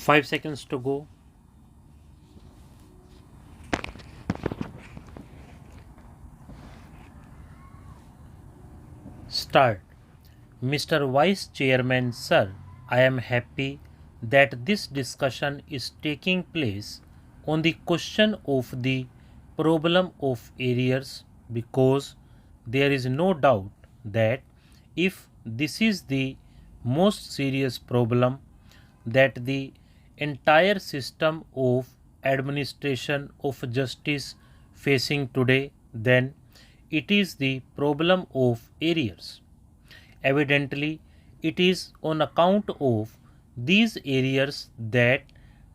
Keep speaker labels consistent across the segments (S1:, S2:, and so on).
S1: 5 seconds to go. Start. Mr. Vice Chairman, sir, I am happy that this discussion is taking place on the question of the problem of arrears because there is no doubt that if this is the most serious problem that the entire system of administration of justice facing today, then it is the problem of arrears. Evidently, it is on account of these arrears that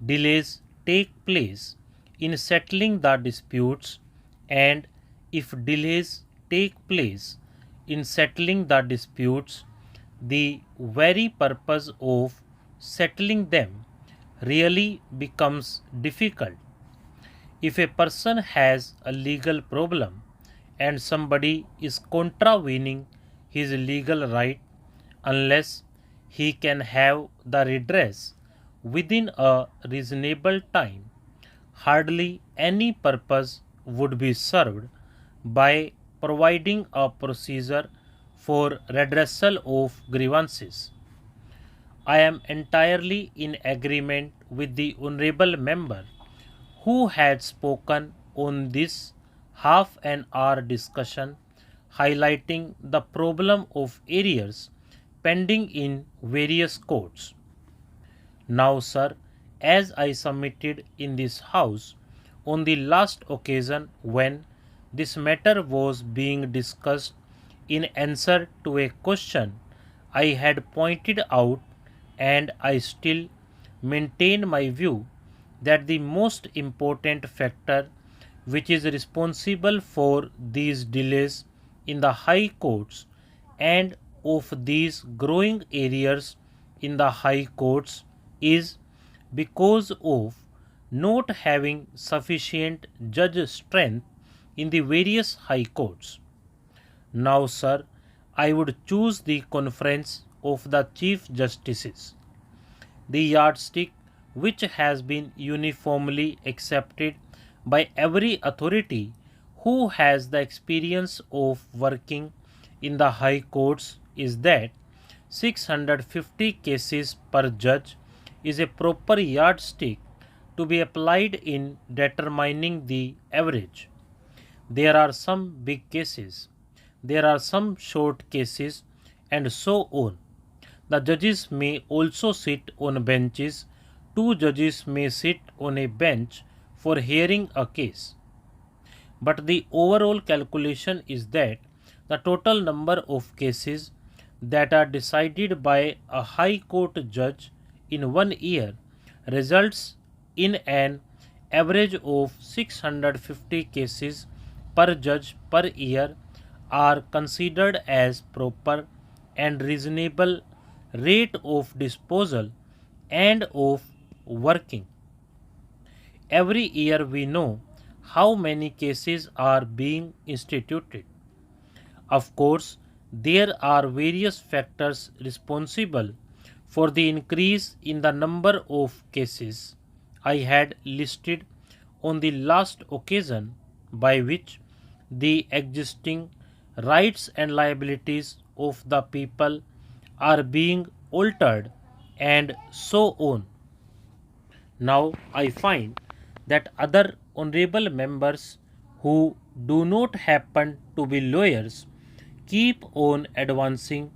S1: delays take place in settling the disputes, and if delays take place in settling the disputes, the very purpose of settling them really becomes difficult. If a person has a legal problem and somebody is contravening his legal right, unless he can have the redress within a reasonable time, hardly any purpose would be served by providing a procedure for redressal of grievances. I am entirely in agreement with the honorable member who had spoken on this half an hour discussion, highlighting the problem of arrears pending in various courts. Now, sir, as I submitted in this House on the last occasion when this matter was being discussed in answer to a question I had pointed out, and I still maintain my view that the most important factor which is responsible for these delays in the high courts and of these growing arrears in the high courts is because of not having sufficient judge strength in the various high courts. Now, sir, I would choose the conference of the Chief Justices, the yardstick which has been uniformly accepted by every authority who has the experience of working in the high courts is that 650 cases per judge is a proper yardstick to be applied in determining the average. There are some big cases, there are some short cases, and so on. The judges may also sit on benches. Two judges may sit on a bench for hearing a case. But the overall calculation is that the total number of cases that are decided by a high court judge in 1 year results in an average of 650 cases per judge per year are considered as proper and reasonable rate of disposal and of working. Every year we know how many cases are being instituted. Of course, there are various factors responsible for the increase in the number of cases I had listed on the last occasion, by which the existing rights and liabilities of the people are being altered, and so on. Now I find that other honorable members who do not happen to be lawyers keep on advancing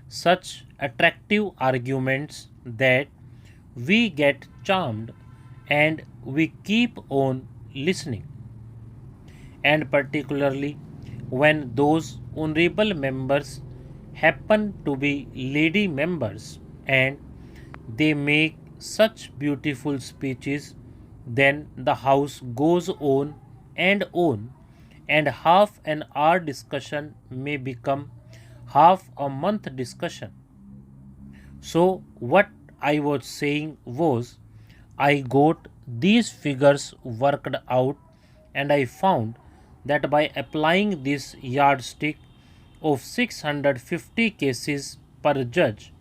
S1: such attractive arguments that we get charmed and we keep on listening. And particularly when those honorable members happen to be lady members and they make such beautiful speeches, then the house goes on, and half an hour discussion may become half a month discussion. So, what I was saying was, I got these figures worked out, and I found that by applying this yardstick of 650 cases per judge,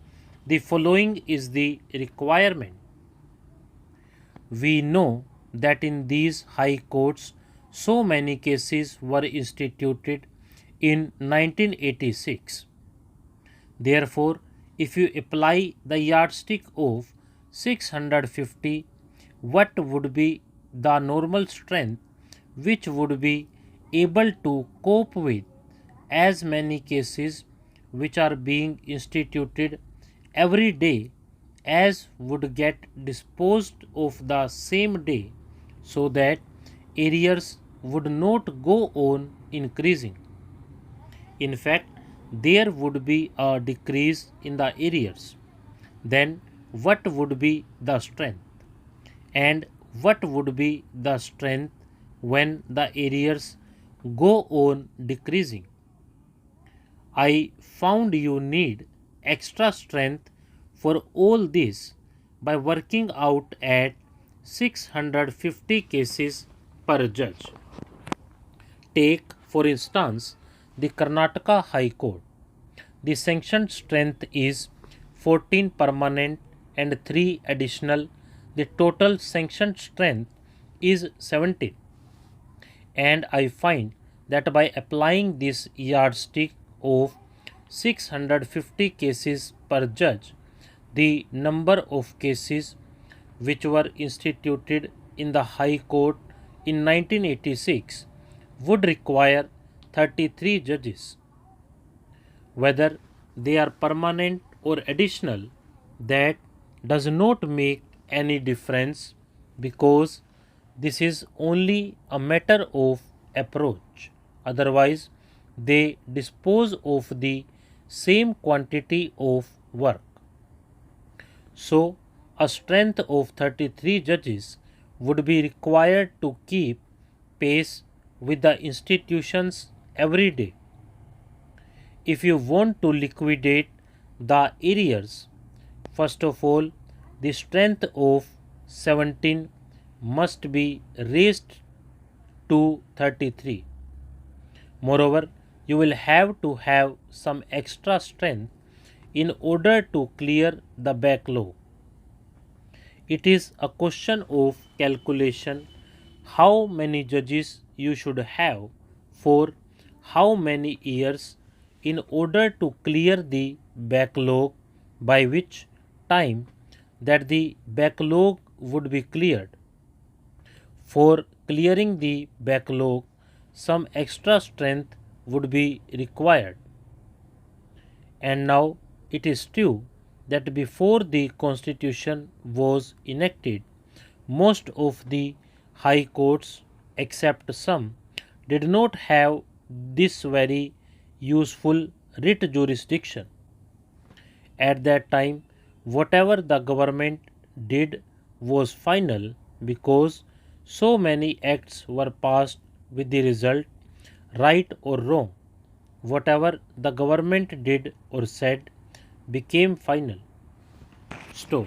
S1: the following is the requirement. We know that in these high courts, so many cases were instituted in 1986. Therefore, if you apply the yardstick of 650, what would be the normal strength which would be able to cope with as many cases which are being instituted every day as would get disposed of the same day, so that arrears would not go on increasing. In fact, there would be a decrease in the arrears. Then, what would be the strength? And what would be the strength when the arrears go on decreasing? I found you need extra strength for all this by working out at 650 cases per judge. Take, for instance, the Karnataka High Court. The sanctioned strength is 14 permanent and 3 additional. The total sanctioned strength is 17. And I find that by applying this yardstick of 650 cases per judge, the number of cases which were instituted in the High Court in 1986 would require 33 judges. Whether they are permanent or additional, that does not make any difference, because this is only a matter of approach. Otherwise, they dispose of the same quantity of work. So, a strength of 33 judges would be required to keep pace with the institutions every day. If you want to liquidate the arrears, first of all, the strength of 17 must be raised to 33. Moreover, you will have to have some extra strength in order to clear the backlog. It is a question of calculation how many judges you should have for how many years in order to clear the backlog, by which time that the backlog would be cleared. For clearing the backlog, some extra strength would be required. And now it is true that before the constitution was enacted, most of the high courts, except some, did not have this very useful writ jurisdiction. At that time, whatever the government did was final, because so many acts were passed with the result, right or wrong, whatever the government did or said became final. Stop.